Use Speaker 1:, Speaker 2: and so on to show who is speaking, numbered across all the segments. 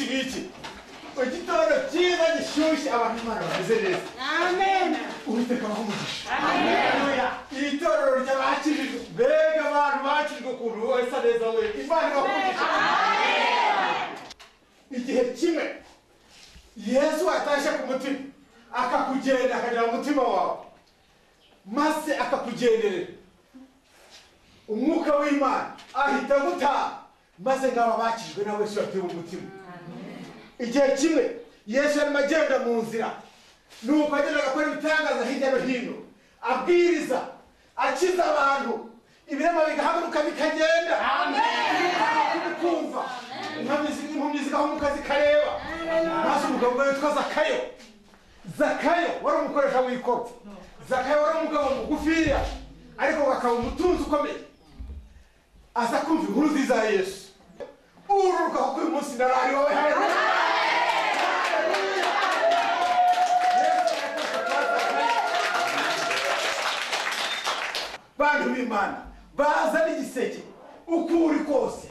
Speaker 1: iki igitondo cyiza gishyushye abantu Imana bameze neza.
Speaker 2: Amen.
Speaker 1: Uwiteka abaha umugisha.
Speaker 2: Haleluya.
Speaker 1: Itorero ry'abakijijwe mbega abantu bakijijwe ukuntu wese neza we Imana ibaha umugisha. Igihe kimwe Yesu atashye ku mutima akakugenda akagera mu mutima wawe maze akakugenderera umwuka w'Imana ahita gutaha maze ngaba bakijijwe nawe Yesu yatuye mu mutima. Igihe kimwe Yesu arimo agenda mu nzira nuko agenda agakora ibitangaza hirya no hino abwiriza akiza abantu ibirema bigahaguruka bikagenda. Kumva impumyi zigahumuka zikareba maze umugabo witwa Zakayo wari umukoresha w'ikoro. Zakayo wari umugabo mugufiya ariko akaba umutunzi ukomeye aza kumva inkuru nziza ya Yesu. Ururuka kuko uyu munsi narari wowe bantu b'Imana baza n'igiseke uko uri kose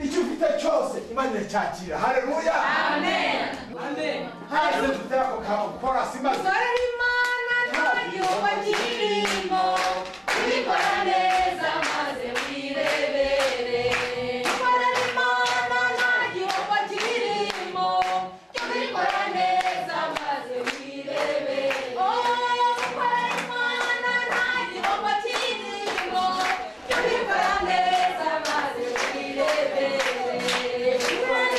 Speaker 1: icyo ufite cyose Imana iracyakira. Haleluya. Amen. Amen. Haze tutako kora simaze.
Speaker 2: Imana ntayo bagirimo ibikora neza maze wirebere. Imana ntayo bagirimo ibikora neza maze wirebere. Imana ntayo bagirimo ibikora neza maze wirebere.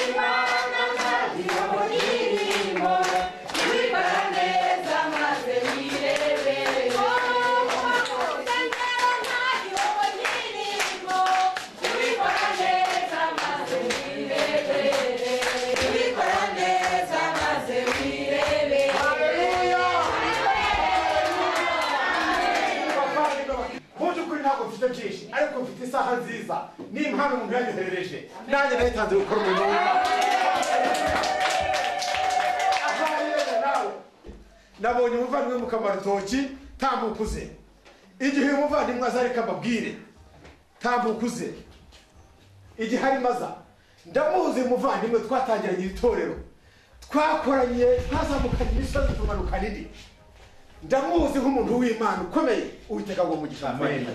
Speaker 2: Imana ntayo bagirimo ibikora neza maze wirebere.
Speaker 1: ariko mfite isaha nziza n'impano umuntu yanyoherereje nanjye nayitanze gukora umurimo w'Imana. Nawe nabonye umuvandimwe mu Kamarutoki tambukuze. Igihe uyu muvandimwe azareka mbabwire tambukuze igihe ari maza ndamuzi umuvandimwe twatangiranye itorero twakoranye twazamukanye imisozi tumanuka nini ndamuzi nk'umuntu w'Imana ukomeye. Uwiteka ngo umugisha.
Speaker 3: Amen.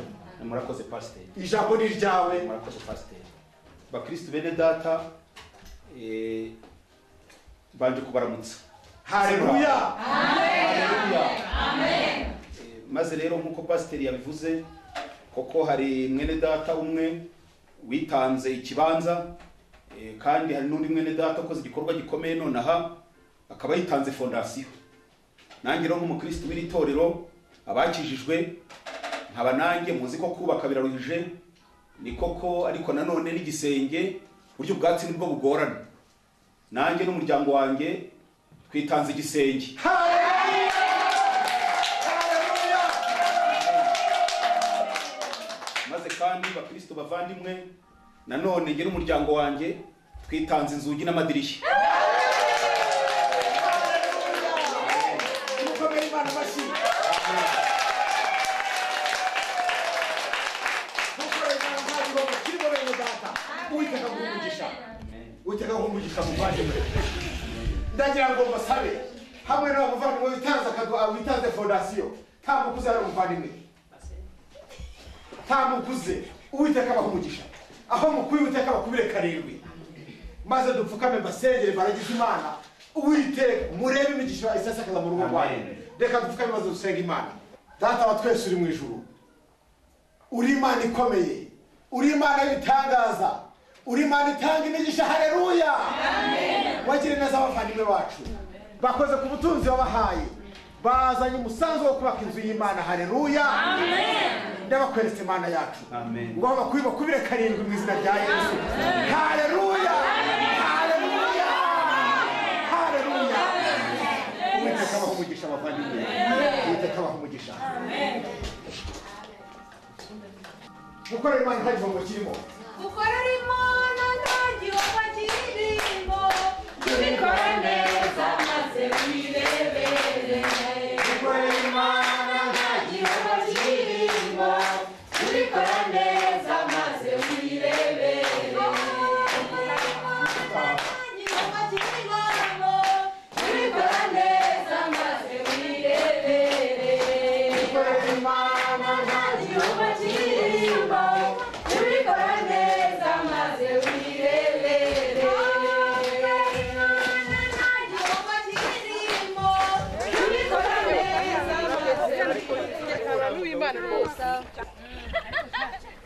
Speaker 3: Murakoze pastor.
Speaker 1: Ijambo ni ryawe.
Speaker 3: Murakoze pastor. Bakristo bene data banje kubaramutsa.
Speaker 1: Haleluya.
Speaker 3: Haleluya. Amen. Maze rero nkuko pastor yabivuze koko hari mwene data umwe witanze ikibanza kandi hari n'undi mwene data ukoze igikorwa gikomeye nonaha akaba yitanze fondation. Nanjye rero nk'umukristo w'iri torero abakijijwe nkaba nanjye muzi ko kubaka biraruhije ni koko ariko nanone n'igisenge buryo ubwatsi nibwo bugorana. Nanjye n'umuryango wanjye twitanze igisenge. Maze kandi bakristo bavandimwe nanone nge n'umuryango wanjye twitanze inzugi n'amadirishya.
Speaker 1: Uwiteka umugisha muvandimwe. Ndagira ngo mbasabe hamwe n'abavandimwe witanze fondation tambukuze ari umuvandimwe tambukuze. Uwiteka abaha umugisha aho mukuye Uwiteka bakubire karindwi maze dupfukame mbasengere baragize Imana. Uwiteka murebe imigisha isasakaza mu rugo rwanyu. Reka dupfukame maze dusenga Imana. Data wa twese uri mu ijuru uri Imana ikomeye uri Imana y'ibitangaza uri Imana itanga imigisha. Haleluya. Amen. Wagire neza abavandimwe bacu bakoze ku butunzi wabahaye bazanye umusanzu wo kubaka inzu y'Imana. Haleluya. Amen. Ndabakweretse Imana yacu.
Speaker 3: Amen.
Speaker 1: Ngo bakubire karindwi mu izina rya Yesu. Haleluya. Haleluya. Haleluya. Uwiteka abaha umugisha abavandimwe. Uwiteka abaha umugisha. Amen. Gukorera Imana nta gihombo kirimo.
Speaker 2: Gukorera Imana nta gihombo kirimo. Tubikora neza maze wirebere. Gukorera Imana nta gihombo kirimo. Tubikora neza maze wirebere. Gukorera Imana nta gihombo kirimo.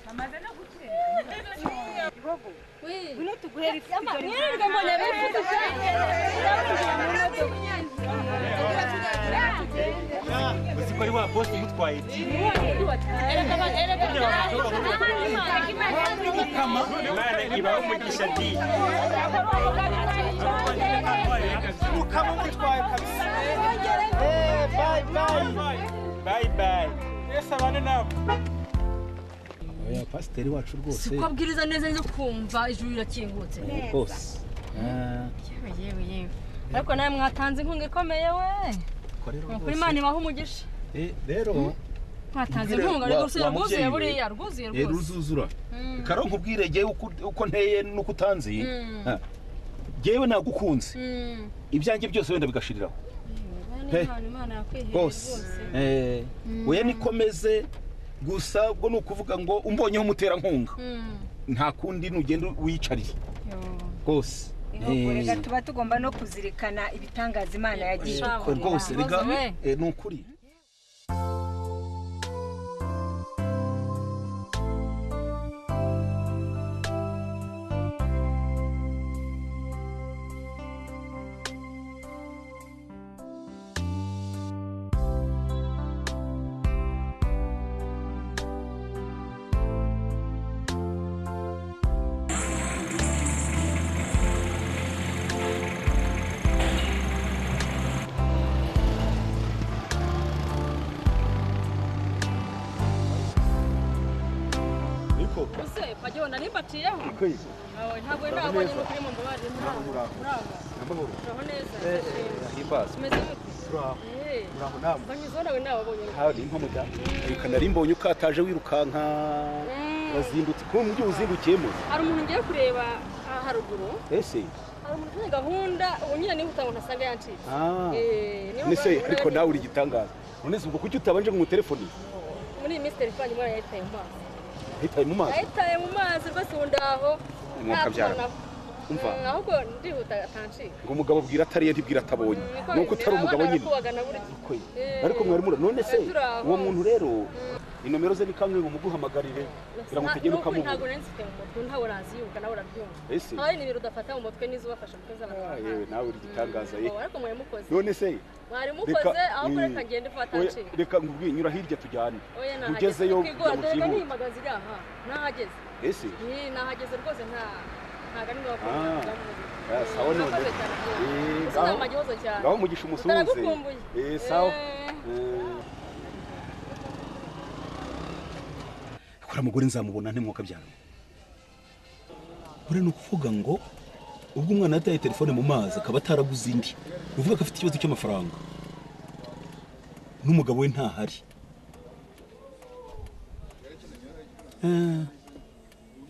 Speaker 4: bamaze no gutera ihogo bino tuguhera ifite
Speaker 2: mwirirwe mbona bifite
Speaker 5: Uzi ko ari wa boss mutwaye iki? Imana ibaho umugisha di. Ukaba mutwaye kabisa. Bye bye. Yes abane nabo.
Speaker 3: Oya pasiteri wacu rwose.
Speaker 6: Siko abwiriza neza zo kumva ijuru rirakingutse.
Speaker 3: Rwose.
Speaker 6: Yewe. Ariko nawe mwatanze inkunga ikomeye we. Kuri Imana ibaho umugisha.
Speaker 3: Rero
Speaker 6: mwatanze inkunga ariko rusira rwuzuye buriya rwuzuye rwose.
Speaker 3: Ruzuzura. Karonka ubwirege uko nteye nuko utanze. Jewe nagukunze. Ibyanjye byose wenda bigashiriraho.
Speaker 6: Imana yakwihera
Speaker 3: rwose. Oya nikomeze gusa ubwo nukuvuga ngo umbonyeho umuterankunga. Nta kundi nugenda wicariye. Rwose.
Speaker 4: Rega tuba tugomba no kuzirikana ibitangaza Imana yagiye
Speaker 3: rwose rega nukuri.
Speaker 6: Use pajona nimbatiyeho. Ntabwo ndabonye no kuri mu mbabare muraho. Uraho neza.
Speaker 3: Himbaza.
Speaker 6: Meze mute?
Speaker 3: Uraho namwe.
Speaker 6: Banyuzo nawe nabonye.
Speaker 3: Hari nko muda. Reka nari mbonye ukataje wirukanka. Wazindutse ko mu byuzindukiyemo.
Speaker 6: Hari umuntu ngiye kureba haruguru.
Speaker 3: Ese
Speaker 6: hari umuntu ufite gahunda ubu nyine niba utabona asanga yancitse.
Speaker 3: Nise ariko nawe uri gitangaza. None ubwo kuki utabanje mu telefoni?
Speaker 6: Muri iyi minsi telefone imwe yahitaye mu mazi.
Speaker 3: Hitaye mu mazi.
Speaker 6: Yahitaye mu mazi rwose undaho.
Speaker 3: Mwakabyara. Umva.
Speaker 6: Ahubwo ndihuta atancika.
Speaker 3: Ngo umugabo bwira atariye ntibwira atabonye. Nuko utari umugabo nyine. Ariko mwari mura none se uwo muntu rero inomero ze ni kamwe ngo muguhamagarire biramutege no kamubura.
Speaker 6: Ntabwo nensite mu mutwe ntawe raziyuka nawe urabyumva.
Speaker 3: Ese.
Speaker 6: Hari nimero udafata mu mutwe nizo bafasha mukeza abantu.
Speaker 3: Yewe nawe uri gitangaza ye.
Speaker 6: Ariko mwe mukoze.
Speaker 3: None se
Speaker 6: mwari mukoze aho kureka ngende fata ncika.
Speaker 3: Reka ngubwiye nyura hirya tujyane.
Speaker 6: Ugezeyo kugora ni magazi gaha. Nahageze.
Speaker 3: Ese.
Speaker 6: Nahageze rwose nta nagani ngo
Speaker 3: sawa none. Ngaho mugisha umusuhuze. Sawa. Kora mugore nzamubona nte mwuka byaro. Ure no kuvuga ngo ubwo umwana yataye telefone mu mazi akaba ataraguze indi. Uvuga ko afite ikibazo cy'amafaranga. N'umugabo we ntahari.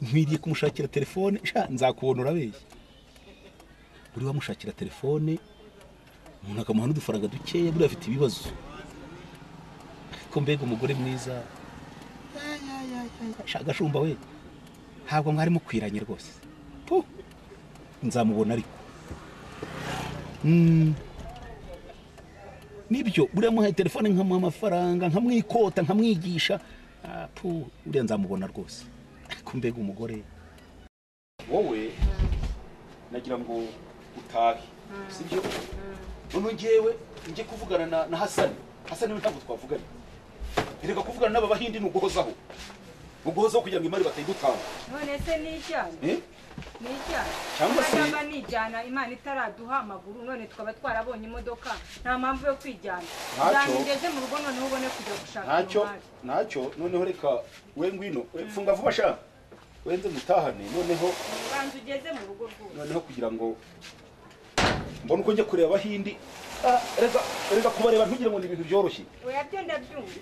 Speaker 3: Nkwiriye kumushakira telefone nzakubona urabeshya. Uri wamushakira telefone umuntu akamuha n'udufaranga dukeya buri afite ibibazo. Ko mbega umugore mwiza. Shagashumba we ntabwo mwari mukwiranye rwose. Nzamubona ariko nibyo buriya muhaye telefone nkamuha amafaranga nkamwikota nkamwigisha uriya nzamubona rwose. Ko mbega umugore wowe nagira ngo utahe sibyo none ngewe nje kuvugana na Hasani ntabwo twavugana. Erega kuvugana n'aba bahindi nuguhozaho kugira ngo imari batayidutanga.
Speaker 4: None se ni icyaha? Ni icyaha
Speaker 3: cyangwa se
Speaker 4: cyangwa nijyana Imana itaraduha amaguru none tukaba twarabonye imodoka nta mpamvu yo kwijyana. Ngeze mu rugo none ubone kujya gushaka.
Speaker 3: Ntacyo noneho reka we ngwino funga vuba sha wenze mutahane noneho
Speaker 4: banze ugeze mu rugo rwose.
Speaker 3: Noneho kugira ngo mbone uko njye kureba abahindi rega kubareba ntugire ngo ni ibintu byoroshye.
Speaker 4: Oya byo ndabyumva.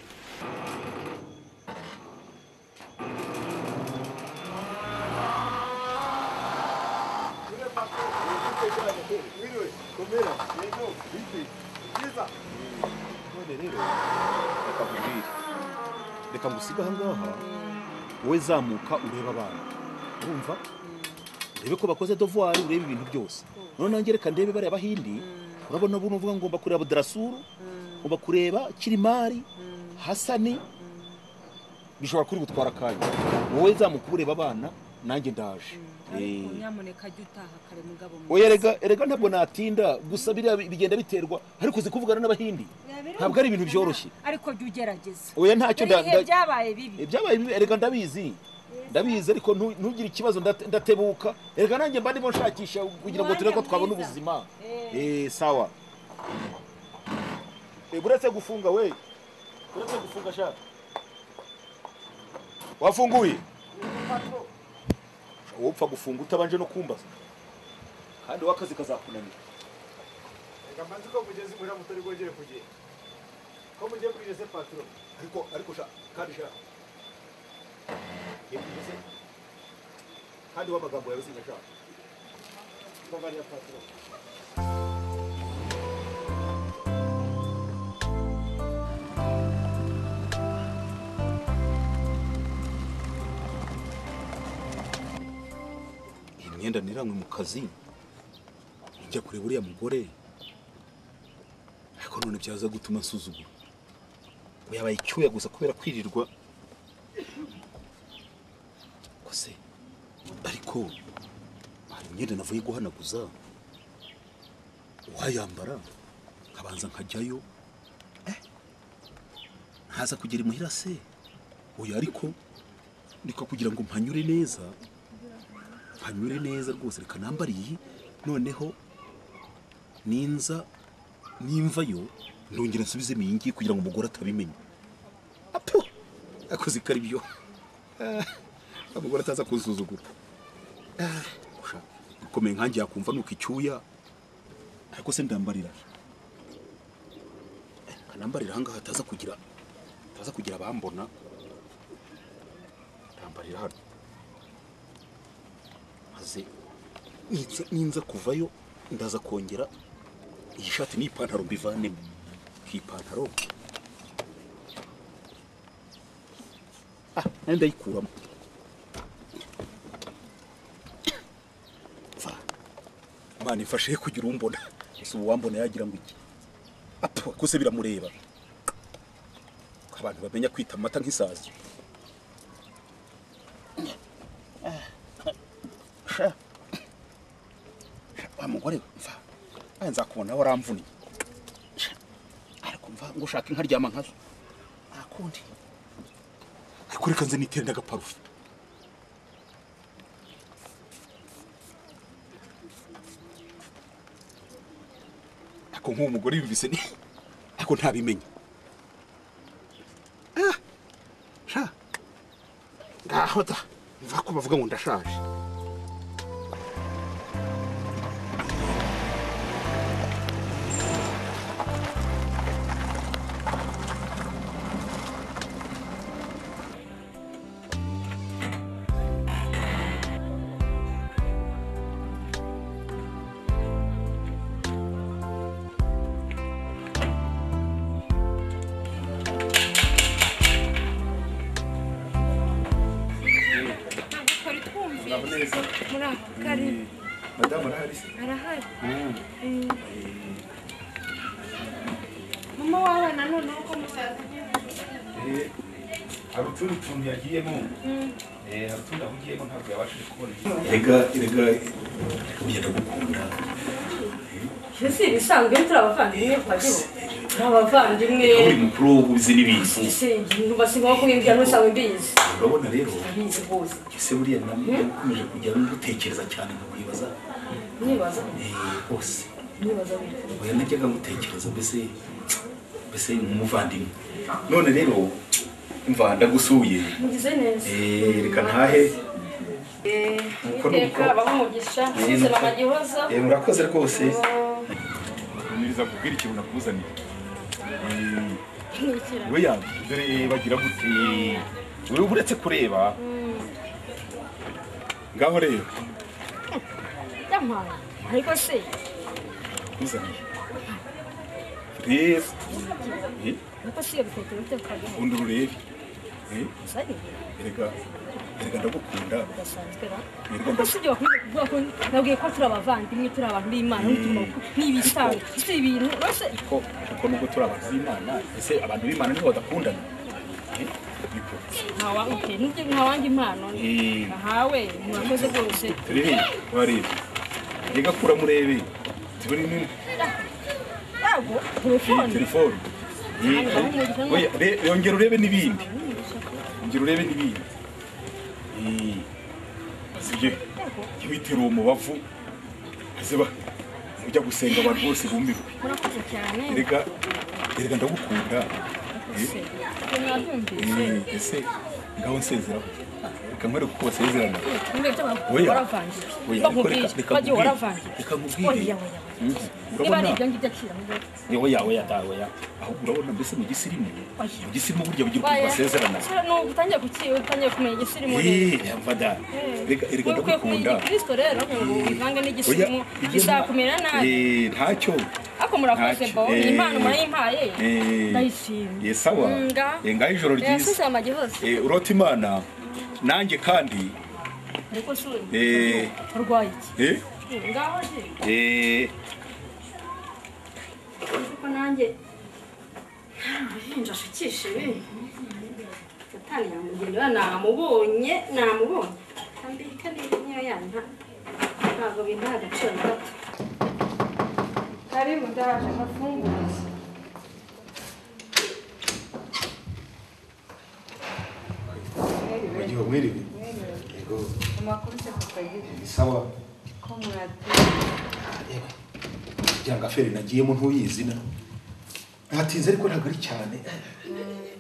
Speaker 3: Reka ngusiga aha ngaha wowe zamuka ureba abana urumva urebe ko bakoze devoir urebe ibintu byose none nanjye reka ndebe bari abahindi urabona ubu nuvuga ngo bakureba Darasuru uba kureba Kirimari Hasani bishobora kuri gutwara akanya wowe zamukureba abana nanjye ndaje
Speaker 4: nyamuneka jya utaha kare mugabo
Speaker 3: oya erega ntabwo natinda gusa biriya bigenda biterwa ariko uzi kuvugana n'abahindi ntabwo ari ibintu byoroshye
Speaker 4: ariko jya ugerageza
Speaker 3: oya ntacyo
Speaker 4: byabaye bibi
Speaker 3: erega ndabizi ariko ntugire ikibazo ndatebuka erega nanjye mba ndimo nshakisha kugira ngo turebe ko twabona ubuzima sawa buretse gufunga we buretse gufunga shaka wafunguye wowe upfa gufunga utabanje no kumbaza kandi wakazi kazakunanira
Speaker 1: reka mbanze ko mugeze muri mutari bwogere kugenda ko mugiye kwigeze patro ariko kandi kandi w'amagambo yawe sinashaka mbagariya patro
Speaker 3: imyenda niranywe mu kazi njya kureba uriya mugore ariko none byaza gutuma nsuzugura yabaye icyuya gusa kubera kwirirwa kose ariko hari imyenda navuye guhanaguza wayambara nkabanza nkajyayo ntaza kugera imuhira se oya ariko niko kugira ngo mpanyure neza rwose reka nambara iyi noneho nimvayo ndongera nsubizemo iyi ngiyi kugira ngo umugore atabimenya apo akoze kari byo umugore ataza kunsuzugura ukomeye nkanjye yakumva nuko icyuya ariko se ndambarira kanambarira ahangaha ataza kugira abambona ndambarira hano maze ninza kuvayo ndaza kongera iyi shati n'ipantaro mbivanemo ipantaro nari ndayikuramo Imana ifashe kugira umbona ese uwambona yagira ngo iki apo kose biramureba abantu bamenya kwita amata nk'isazi wa mugore mva nzakubona waramvunye ariko mva ngo ushaka inka ryama nkazo akundi ariko reka nze nitenda agaparufe ako nk'uwo mugore yumvise ni ariko ntabimenya ngaho da mva ko bavuga ngo ndashaje Madame arahari.
Speaker 4: Mama wawe nanone uko musaza
Speaker 3: hari utundi tuntu yagiyemo hari utundi ahugiyemo ntabwo yabashije kubona erega ugenda gukunda
Speaker 6: si ibisanzwe turi abavandimwe kwagiho abavandimwe
Speaker 3: uri mukuru uzi n'ibintu
Speaker 6: basigwa kubimbya n'usanzwe mbizi
Speaker 3: urabona rero
Speaker 6: bizi bose
Speaker 3: ese buriya nakomeje kujya ngutekereza cyane nkakwibaza
Speaker 6: nibaza
Speaker 3: bose
Speaker 6: nibaza
Speaker 3: oya najyaga ngutekereza mbese nk'umuvandimwe none rero mva ndagusuye
Speaker 6: mugize neza
Speaker 3: reka ntahe
Speaker 6: iteka abamugisha nziza bamagihoza
Speaker 3: murakoze rwose niriza kubwira ikintu nakuzaniye we dore bagira gute wewe uretse kureba ngaho rero
Speaker 6: yampaye ariko se
Speaker 3: kuzaniye rero
Speaker 6: ariko se bifite biteka
Speaker 3: undi urebe
Speaker 6: sari
Speaker 3: erega ndagukunda
Speaker 6: udasanzwe ra ariko sije kuvuga ko nabwiye ko turi abavandimwe turi abantu b'Imana n'ibisanzwe si ibintu rose
Speaker 3: ko nubwo turi abantu b'Imana ese abantu b'Imana nibo badakundana
Speaker 6: ntawanga impano ahawe murakoze rwose
Speaker 3: turi warebe yega kura murebe tiburi ni telefone oya yongera urebe nibindi sije yitira umubavu azeba ujya gusenga abantu bose bumirwe
Speaker 6: murakoze cyane
Speaker 3: erega ndagukunda ese ngaho nsezera kamere kuko basezerana oya reka nkubwire urabona oya ahubwo urabona mbese mu gisirimu burya bugira uko basezerana
Speaker 6: utangiye kumenya igisirimu
Speaker 3: mvada erega ndagukunda
Speaker 6: Kristo rero ngo ivange n'igisirimu gisakumera nabi
Speaker 3: ntacyo
Speaker 6: ako murakoze bo impano murayimpaye ndayishimye
Speaker 3: sawa ngaho ijoro ryiza urota imana nanjye kandi
Speaker 6: ariko suri urwaye iki ngaho je ariko nanjye nshashikishe satani yamugendera namubonye ambika niyo yanta ntabwo bintu agaciro gato
Speaker 4: karibu ndaje mafunguro
Speaker 3: mwiriwe yego
Speaker 4: amakuru se kukagira
Speaker 3: sawa
Speaker 4: ko mwati
Speaker 3: cyangwa feri nagiyemo ntuyizi na ntatinze ariko ntabwo ari cyane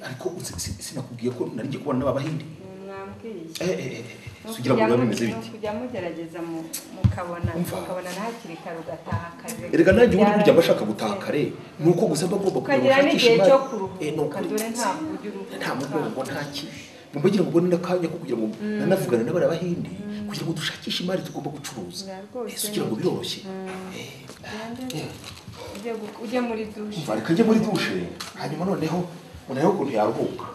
Speaker 3: ariko sinakubwiye ko nari ngiye kubona n'abahindi sugira ngo bameze biti
Speaker 4: kujya mugerageza mukabona ntakiri kare ugataha kare
Speaker 3: erega nanjye ubundi burya bashaka gutaha kare nuko gusa bagomba
Speaker 4: kugira n'igihe cyo kuruhuka dore nta
Speaker 3: mugongo ntaki mbagira ngo ubone n'akanya ko kugira ngo nanavugane n'abari abahindi kugira ngo dushakishe imari tugomba gucuruza sugira ngo biroroshye
Speaker 4: ujye muri dushe
Speaker 3: reka njye muri dushe hanyuma noneho ukuntu yaruhuka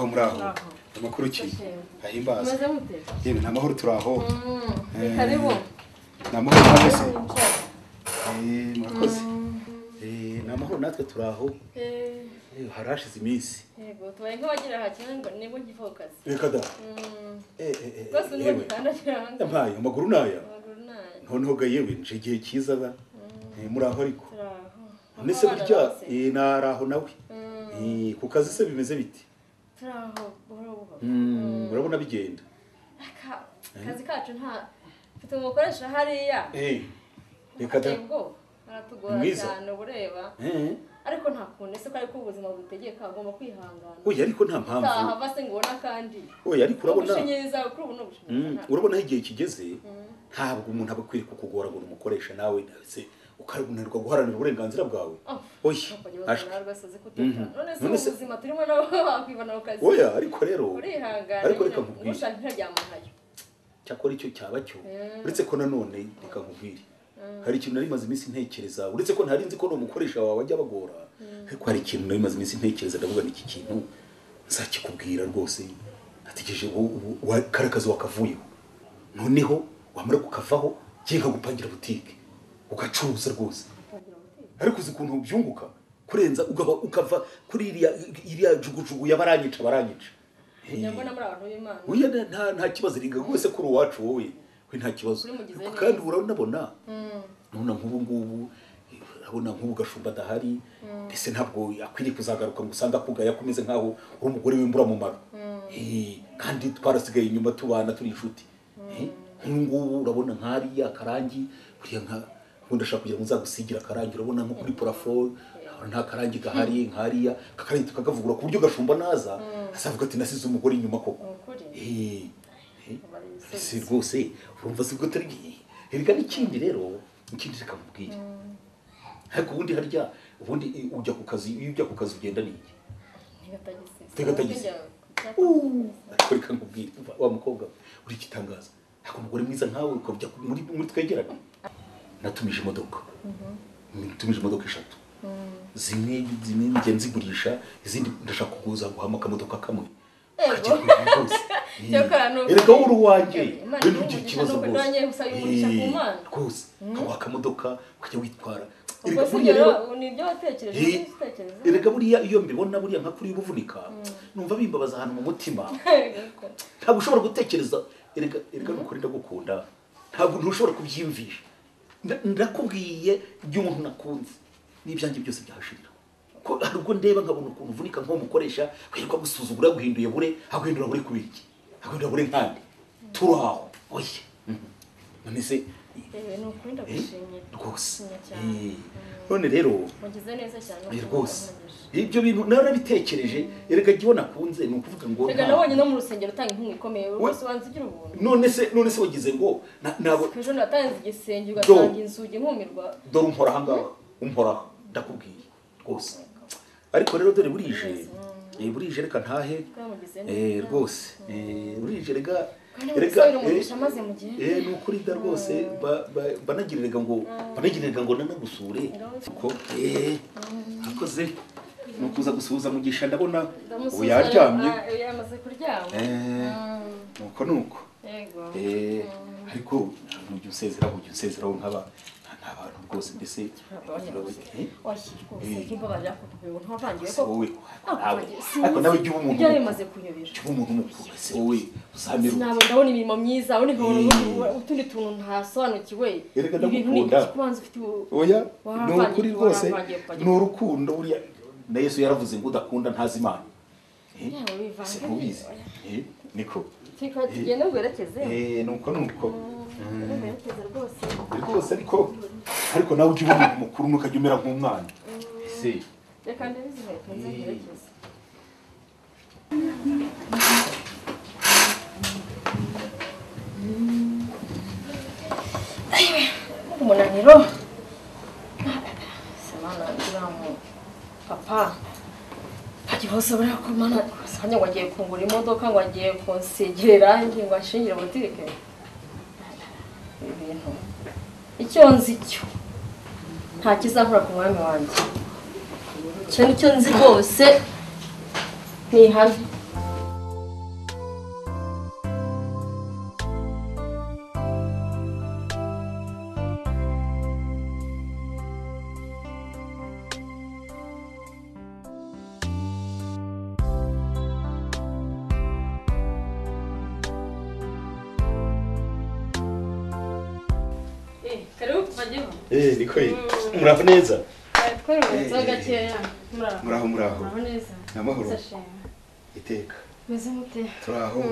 Speaker 3: muraho amakuru ki ahimbaza yene namahoro turaho
Speaker 6: karibu
Speaker 3: namahoro natwe murakoze namahoro natwe turaho harashize iminsi
Speaker 6: yego tubaye nk'abagira hakina ngo nibo ngifokaze
Speaker 3: reka da
Speaker 6: bose nibo gitandakira hanga
Speaker 3: mpaye amaguru naya noneho ga yewe nje igihe cyiza ba muraho ariko nese burya naraho nawe ku kazi se bimeze biti
Speaker 6: turaho buhoro
Speaker 3: urabona bigenda
Speaker 6: akazi kacu nta mfite umukoresha hariya
Speaker 3: reka da
Speaker 6: aratugora cyane ubureba ariko nta kuntu ese ko ariko ubuzima butegeka agomba kwihangana
Speaker 3: oya ariko nta mpamvu
Speaker 6: hava se ngona kandi
Speaker 3: oya ariko urabona
Speaker 6: ubushinyiriza kuri ubu no bushinyiriza
Speaker 3: urabona aho igihe kigeze ntabwo umuntu aba akwiye kukugora ngo umukoresha nawe se ukabunirwa guharanira uburenganzira bwawe oya
Speaker 6: none se ubuzima turimo nabo bakwibana ku kazi
Speaker 3: oya ariko rero
Speaker 6: urihangana
Speaker 3: ariko reka nkubwire
Speaker 6: ushaka ntaryama ntayo
Speaker 3: cyakora icyo cyaba cyo uretse ko nanone reka nkubwire hari ikintu nari maze iminsi ntekereza uretse ko ntari nzi ko no mukoresha wawe ajya bagora ariko hari ikintu nari maze iminsi ntekereza ndavuga n'iki kintu nzakikubwira rwose ategereje karakazi wakavuyeho noneho wamara kukavaho giye nkagupangira butike ugacuruza rwose ariko uzi ukuntu byunguka kurenza ukava kuri iriya jugujugu yabaranyica
Speaker 6: nyabona muri abantu b'Imana
Speaker 3: uya nta kibazo riga rwose kuri uwacu wowe nta kibazo kandi urabona none nk'ubu urabona nk'ubu Gashumba dahari ese ntabwo akwiriye kuzagaruka ngo usanga kugaya kumeze nkaho uri umugore w'imbura mu maro kandi twarasigaye inyuma tubana turi inshuti nk'ubu urabona nk'ariya karangi uriya ndashaka kugira ngo nzagusigira akarangi urabona nko kuri parafo nta karangi gahari nk'ariya kakarangi tukakavugura ku buryo Gashumba naza asavuga ati nasize umugore inyuma koko si rwose urumva sibwo tari erega n'ikindi rero ikindi reka mubwire ariko ubundi harya ubundi ujya ku kazi iyo ujya ku kazi ugenda n'iki tegatagise ariko reka nkubwire wa mukobwa uri kitangaza ariko umugore mwiza nkawe ukajya muri twegerane natumije imodoka eshatu zimwe njye nzigurisha izindi ndashaka kuguza guhama akamodoka kamwe erega uri uwanjye we ntugire ikibazo rwose kawa akamodoka ukajya witwara erega buriya iyo mbibona buriya nka kuri buvunika numva bimbabaza ahantu mu mutima ntabwo ushobora gutekereza erega nukuri ndagukunda ntabwo ntushobora kubyiyumvisha ndakubwiye by'umuntu nakunze n'ibyanjye byose byahashirira ko hari ubwo ndeba nkabona ukuntu uvunika nko mukoresha kwirirwa gusuzugura guhinduye bure aguhindura bure kubiki aguhindura bure nkandi turaho oye none se
Speaker 6: nukuri ndagushimiye
Speaker 3: rwose none rero
Speaker 6: mugize neza cyane
Speaker 3: rwose ibyo bintu narabitekereje erega giho nakunze ni ukuvuga ngo
Speaker 6: rega nabonye no mu rusengero utanga inkunga ikomeye rwose wanzigira ubuntu
Speaker 3: none se wagize ngo nabo
Speaker 6: ejo natanze igisenge ugatanga inzugi nkumirwa
Speaker 3: dore umpora ahangaha umpora ndakubwiye rwose ariko rero dore burije reka ntahe rwose burije rega ni ukuri da rwose banagiriraga ngo nanagusure ko akoze ni ukuza gusuhuza Mugisha ndabona ubu yaryamye
Speaker 6: yamaze kuryama
Speaker 3: nuko ariko ujya usezeraho nk'abantu rwose mbese ariko nawe jya uba umuntu mukuru ese wowe uzamera
Speaker 6: ntabwo ndabona imirimo myiza urabona nkabona utundi tuntu ntasobanukiwe
Speaker 3: erega ndagukunda oya ni ukuri rwose ni urukundo buriya na Yesu yaravuze ngo udakunda ntazi Imana ntubizi niko
Speaker 6: tugenda werekeze
Speaker 3: nuko rwose ariko nawe ujya uba umuntu mukuru nukajya umera nk'umwana ese
Speaker 6: reka ndabizi nkweto nze werekeze umunaniro semana ndiramu papa hose buriya ko mana sanya ngo agiye kungura imodoka ngo agiye kunsigira ngo ashingire butike ibintu icyo nzi cyo nta kizankura ku mwami wanjye icyo nicyo nzi rwose ni ihame
Speaker 3: niko muraho neza muraho namahoro iteka
Speaker 6: meze mute
Speaker 3: turaho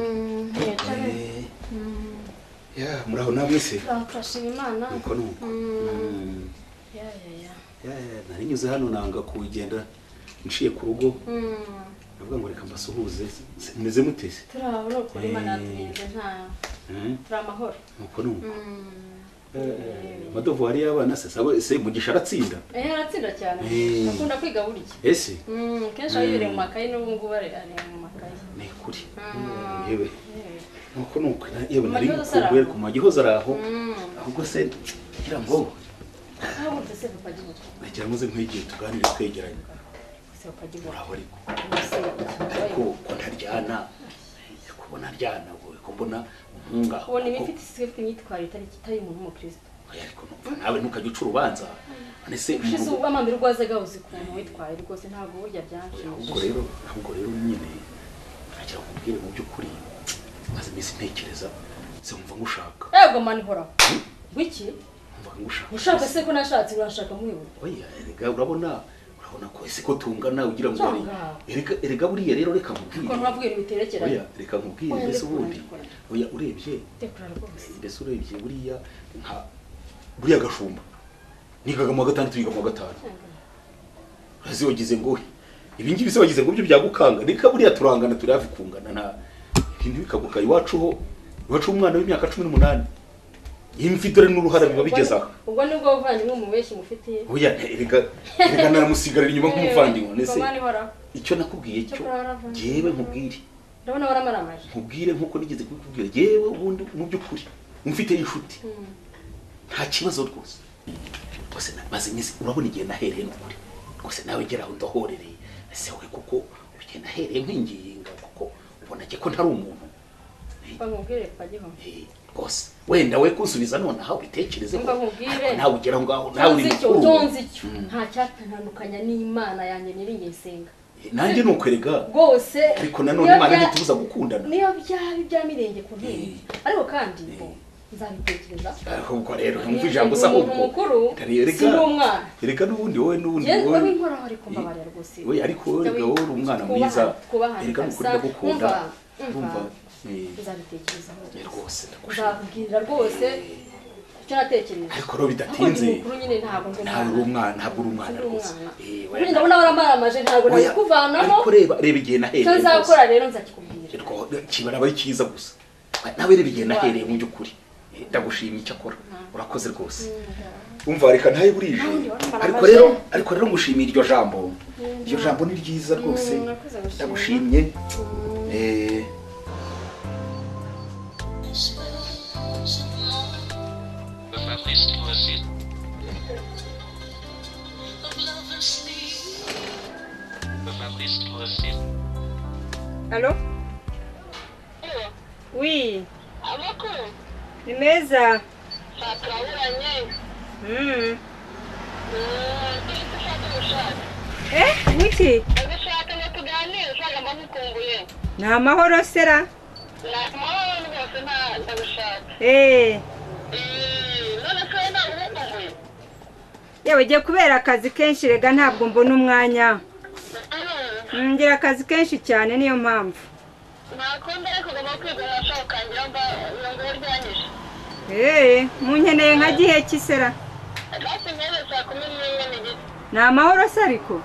Speaker 3: muraho namwe se
Speaker 6: turashima Imana
Speaker 3: nuko narinyuze hano nanga kugenda nciye ku rugo navuga ngo reka mbasuhuze meze mute se
Speaker 6: turaho no kuri Imana turinze nta turamahoro
Speaker 3: nuko Madovari y'abana se Mugisha aratsinda
Speaker 6: aratsinda cyane akunda kwiga burya
Speaker 3: ese
Speaker 6: kenshi ayibereye mu makayi n'ubu ngubu ari mu makayi
Speaker 3: ni kuri yewe nuko yewe nari kuguye ku Magihoza araho ahubwo se ngira ngo
Speaker 6: ntabwo ndetse papa gibo
Speaker 3: nagira ngo ze nkwigiye tuganire twegeranye
Speaker 6: se papa gibo
Speaker 3: uraho ariko ko ntaryana kubona ryana ko mbona umpunga
Speaker 6: ubona imifite isifite imyitwarire itari umuntu w'umukristo
Speaker 3: ariko nawe ntukajya uca urubanza nese
Speaker 6: ushize ubamambira urwazaga uzi ukuntu witwaye rwose ntabwo burya byanshimishije
Speaker 3: ahubwo rero nyine ntagira kubwire mu by'ukuri maze iminsi ntekereza se wumva ngushaka
Speaker 6: yego mani horaho wiki
Speaker 3: wumva ngushaka
Speaker 6: ushaka se ko nashatse urashaka mwibona
Speaker 3: oya erega urabona ko ese ko tungana ugira ngo erega buriya rero reka nkubwire
Speaker 6: ko ntabwira ibiterekeranye
Speaker 3: oya reka nkubwire mbese ubundi oya urebye mbese urebye buriya gashumba nigaga mu gatandatu yiga mu gatanu urazi wagize ngo ibi ngibi se wagize ngo byo byagukanga reka buriya turangana turi hafi kungana na ibintu bikaguka iwacu umwana w'imyaka 18 imfitore n'uruhara biba bigezaho
Speaker 6: ubwo nibwo bavandimwe mu beshi mufitiye
Speaker 3: oya erega naramusigarira inyuma nk'umuvandimwe nese icyo nakubwiye cyo jewe nkubwire
Speaker 6: ndabona waramaramaje
Speaker 3: nkubwire nkuko nigeze kubikubwira jewe ubundi mu by'ukuri umfite inshuti nta kibazo rwose rwose maze iminsi urabona igihe nahereye n'ukuri rwose nawe ngeraho ndahorereye ese we kuko ugenda nahereye nk'inginga kuko ubona ko ntari umuntu
Speaker 6: bamubwire pagiho
Speaker 3: rwose wenda we kunsubiza none aho bitekereze ko nawe ugera ngaho nawe uri
Speaker 6: mukuru utonze icyo nta cyatandukanya n'Imana yanjye niringe nsenga
Speaker 3: nanjye nukwerega
Speaker 6: rwose
Speaker 3: ariko nanone Imana ntitubuza gukundana
Speaker 6: niyo byamirenge ku ntebe ariko kandi nzabitekereza
Speaker 3: ahubwo rero numva ijambo se ahubwo
Speaker 6: si umwana
Speaker 3: erega n'ubundi wowe
Speaker 6: wowe inkoraho ariko mbabarira rwose
Speaker 3: we ariko wowe uri umwana mwiza erega n'ukuri ndagukunda urumva
Speaker 6: nzabitekereza
Speaker 3: rwose
Speaker 6: nzakubwirira rwose icyo natekereje
Speaker 3: ariko rero bidatinze ntabwo uri umwana rwose
Speaker 6: ndabona waramaramaje ntabwo nabikuvanamo
Speaker 3: ariko reba igihe nahereye
Speaker 6: icyo nzakora rero nzakikubwira
Speaker 3: kibara aba ari cyiza gusa nawe reba igihe nahereye mu by'ukuri ndagushimiye icyo akora urakoze rwose umva reka ntaye burije ariko rero ngushimiye iryo jambo ni ryiza rwose ndagushimye
Speaker 4: Allô? Oui. Ni meza. Wiki? Na mahoro sera? Yewe giye kubera akazi kenshi rega ntabwo mbona umwanya. Ngira akazi kenshi cyane niyo mpamvu. Munkeneye nka gihe kisera. Ni amahoro se ariko?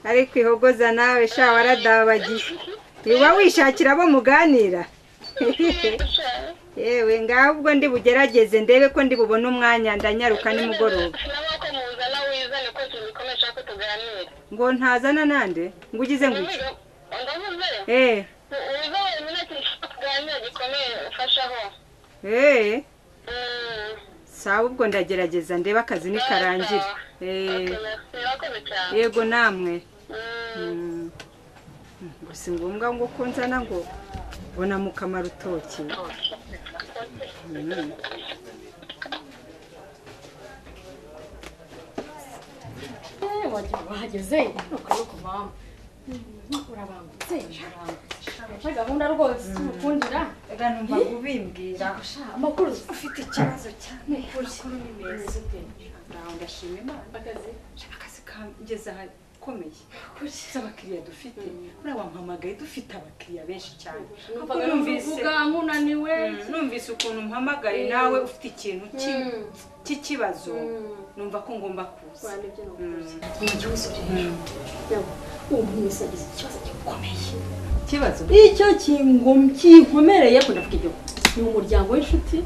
Speaker 4: Ariko ihogoza nawe sha waradabagiye. Niba wishakira abo muganira. Yewe ngahubwo ndi bugerageze ndebe ko ndi bubone umwanya ndanyaruka nimugoroba. Ngo ntazana nande ngugize ngo iki? Sawa ubwo ndagerageza ndebe akazi nikarangira. Yego namwe. Gusa ngombwa ngo kunzana ngo bona mukamara utoki.
Speaker 6: wahageze nuko mama urabangutse gahunda rwose ukundira
Speaker 4: ega numva kubimbwira
Speaker 6: amakuru
Speaker 4: ufite ikibazo cyane kuri ni meza naho ndashima Imana akazi kangeze ahakomeye abakiriya dufite urabampamagaye dufite abakiriya benshi cyane kuko numvise ukuntu mpamagaye nawe ufite ikintu cy'ikibazo numva ko ngomba kuza
Speaker 6: ikibazo icyo kinkomereye ko ndavuga ibyo ni umuryango w'inshuti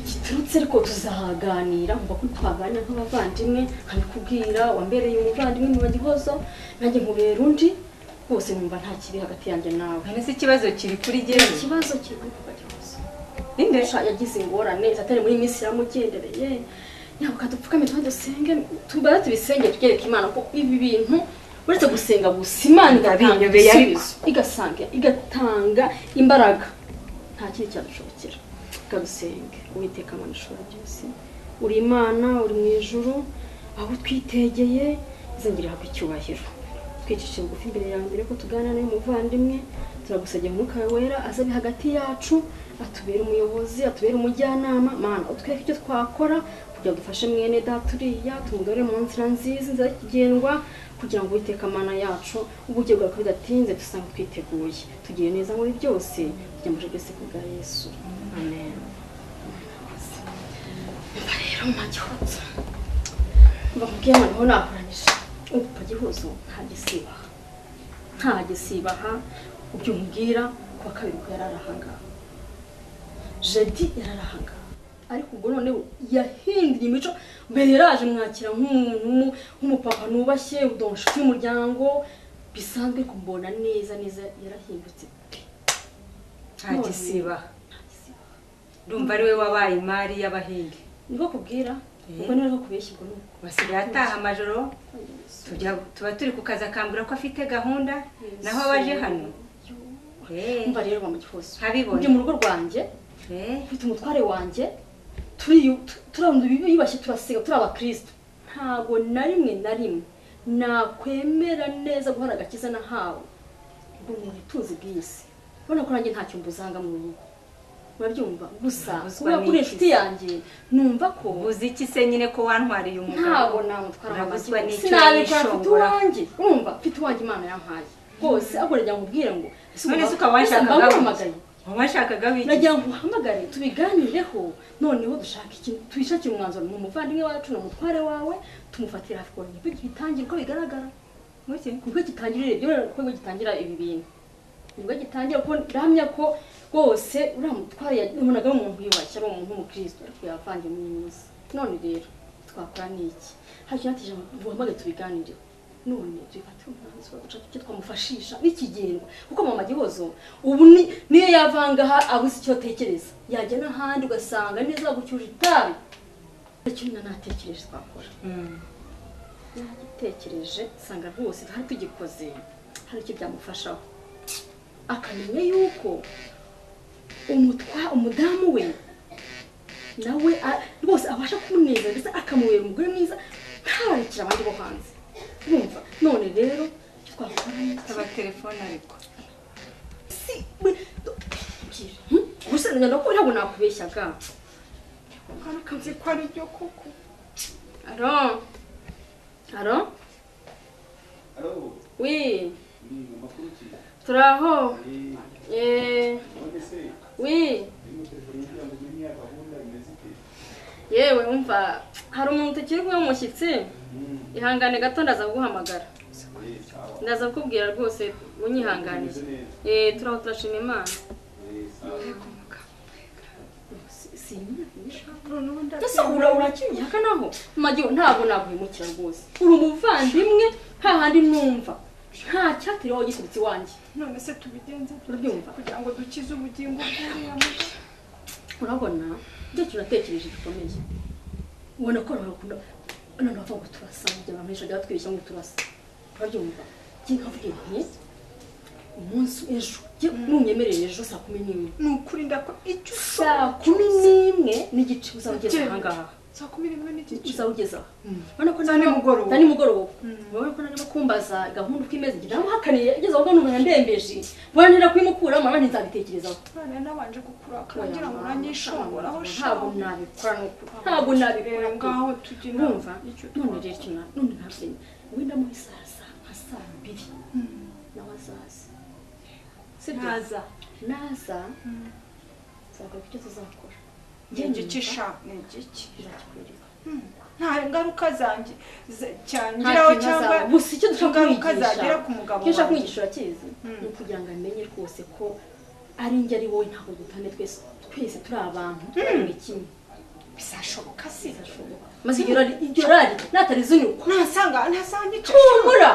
Speaker 6: kiturutse ariko tuzaganira mvuga ko twaganira nk'abavandimwe nkabikubwira wambereye umuvandimwe mu Gihozo nanjye nkubera undi rwose numva nta kiri hagati yanjye nawe
Speaker 4: none se ikibazo kiri kuri jyewe
Speaker 6: ikibazo kiri kuri papa Gihozo
Speaker 4: inde
Speaker 6: yagize ingorane atari muri minsi iramugendereye nyabuka dupfukame tuba dusenge tubaza tubisenge tugereka Imana ko ibi bintu uretse gusenga gusa Imana
Speaker 4: Ndabinyobeye ariko.
Speaker 6: igatanga imbaraga nta kindi cyadushobokera kadusenge Uwiteka Mana ishobora byose uri Imana uri mu ijuru aho twitegeye izongera ku icyubahiro twicishe bugufi imbere yawe mbere ko tuganira nawe muvandimwe turagusabye Mwuka wera azabe hagati yacu atubere umuyobozi atubere umujyanama Mana utwereke icyo twakora kugira dufashe mwene daturiya tumugare mu nzira nziza nzakigendwa kugira ngo Uwiteka Mana yacu ubugiye bwa bidatinze dusanga twiteguye tugiye neza muri byose kugira ngo byose kubwa Yesu amen rero Magihozo mbakubwiye ngo niho nakoranyije Papa Gihozo nta gisibaha ubyo umbwira kuwa kabiri ko yararahanga jeudi yararahanga ariko ubwo none yahinduye imico mbere yaraje mwakira nk'umupapa nubashye udonshuti y'umuryango bisanzwe kumbona neza yarahindutse
Speaker 4: nta gisibaha ndumva ari we wabaye imari y'abahinde
Speaker 6: niko kubwira ubwo niwe ko kubeshya ubwo nuko
Speaker 4: basigaye ataha amajoro tuba turi ku kazi akambwira ko afite gahunda naho abaje hano
Speaker 6: umva rero Magihozo
Speaker 4: habibona
Speaker 6: ndi mu rugo rwanjye mfite umutware wanjye turabunda biyubashye turasiga turi abakristo ntago na rimwe nakwemera neza guhora agakiza nahawe ngo umuntu tuzi bw'isi ubona ko nanjye ntacyo mbuzanga mu rugo urabyumva gusa uri inshuti yanjye numva ko
Speaker 4: uzi iki se nyine ko wantwariye umugabo
Speaker 6: ntabwo namutwara
Speaker 4: urabuzwa n'icyo
Speaker 6: sinabikora mfite
Speaker 4: yishongora
Speaker 6: uwanjye urumva mfite uwanjye Imana yampaye rwose ahubwo nagira ngo ubwire ngo
Speaker 4: none se ukaba washakaga wiki
Speaker 6: nagira ngo uhamagare tubiganireho noneho dushaka ikintu twishakira umwanzuro mu muvandimwe wacu na mutware wawe tumufatira hafi kugira ngo gitangira uko bigaragara nibwo gitangirira ibyo nibwo gitangira ibi bintu nibwo gitangira ko ndahamya ko rwose uriya mutware yabonaga umuntu wiyubashye ari umuntu w'umukristo ariko yavangiye muri iyi minsi none rero twakora n'iki hari ikintu natije uhamagare tubiganireho none tubifatire umwanzuro dushaka icyo twamufashisha n'ikigendwa kuko Mama Gihozo ubu niyo yavangaha abuze icyo atekereza yajya n'ahandi ugasanga neza gucyuje itabi icyo natekereje twakora nagitekereje sanga rwose hari tugikoze hari icyo byamufashaho akamenya yuko umudamu we nawe rwose abasha kumuneza ndetse akamubera umugore mwiza ntarekera abandi bo hanze bumva none rero icyo twakora
Speaker 4: aba telefone ariko
Speaker 6: gusa ntabwo nakubeshyaga
Speaker 4: kazi ko ari byo koko
Speaker 6: alo oui turaho oui yewe umva hari umuntu ukiri kumwe w'umushyitsi ihangane gato ndaza kuguhamagara ndaza kukubwira rwose unyihanganiye turaho turashima Imana ese uracyuyaka naho Magiho ntabwo naguhemukira rwose uri umuvandimwe hahandi numva nta cyatiriho giturutse iwanjye
Speaker 4: none se tubigenze
Speaker 6: urabyumva
Speaker 4: kugira ngo dukize ubugingo bw'uriya
Speaker 6: urabona ibyo turatekereje gikomeye ubona ko bakunda none bavuga ngo turasa ibyo bamwisha bya twibeshya ngo turasa urabyumva ngiye nkavuga nti umunsi ejo nunyemerere ejo saa 11
Speaker 4: ni ukuri ndako icyo
Speaker 6: saa 11 n'igice uzageza aha ngaha
Speaker 4: saa 11 n'igice
Speaker 6: uzawugeza ubona ko
Speaker 4: nani mugoroba
Speaker 6: ubona ko nari bakumbaza gahunda uko imeze ngira ngo hakaniye igeze aho n'umuntu ndembeje bwanira kwimukura mama ntizabitekerezaho
Speaker 4: none nabanje gukura akagira ngo uranyishongora aho
Speaker 6: ntabwo nabikora ntabwo nabikora
Speaker 4: ngaho tugina
Speaker 6: numva none rero kina none ntabwo wenda muri saa 2 nawazaza
Speaker 4: naza
Speaker 6: zakora icyo tuzakora
Speaker 4: ngikisha ngiki
Speaker 6: birakwereka
Speaker 4: nta ngaruka zanjye cyangiraho cyangwa
Speaker 6: gusa icyo dushaka
Speaker 4: ngaruka zagera ku mugabo
Speaker 6: wanjye icyo kwigisha urakizi ni kugira ngo amenye rwose ko ari njye ari wowe ntabwo dutane twese turi abantu turi kimwe
Speaker 4: bizashoboka si
Speaker 6: bizashoboka maze iryo rari natarizunyuka
Speaker 4: ntasanga icyo
Speaker 6: humura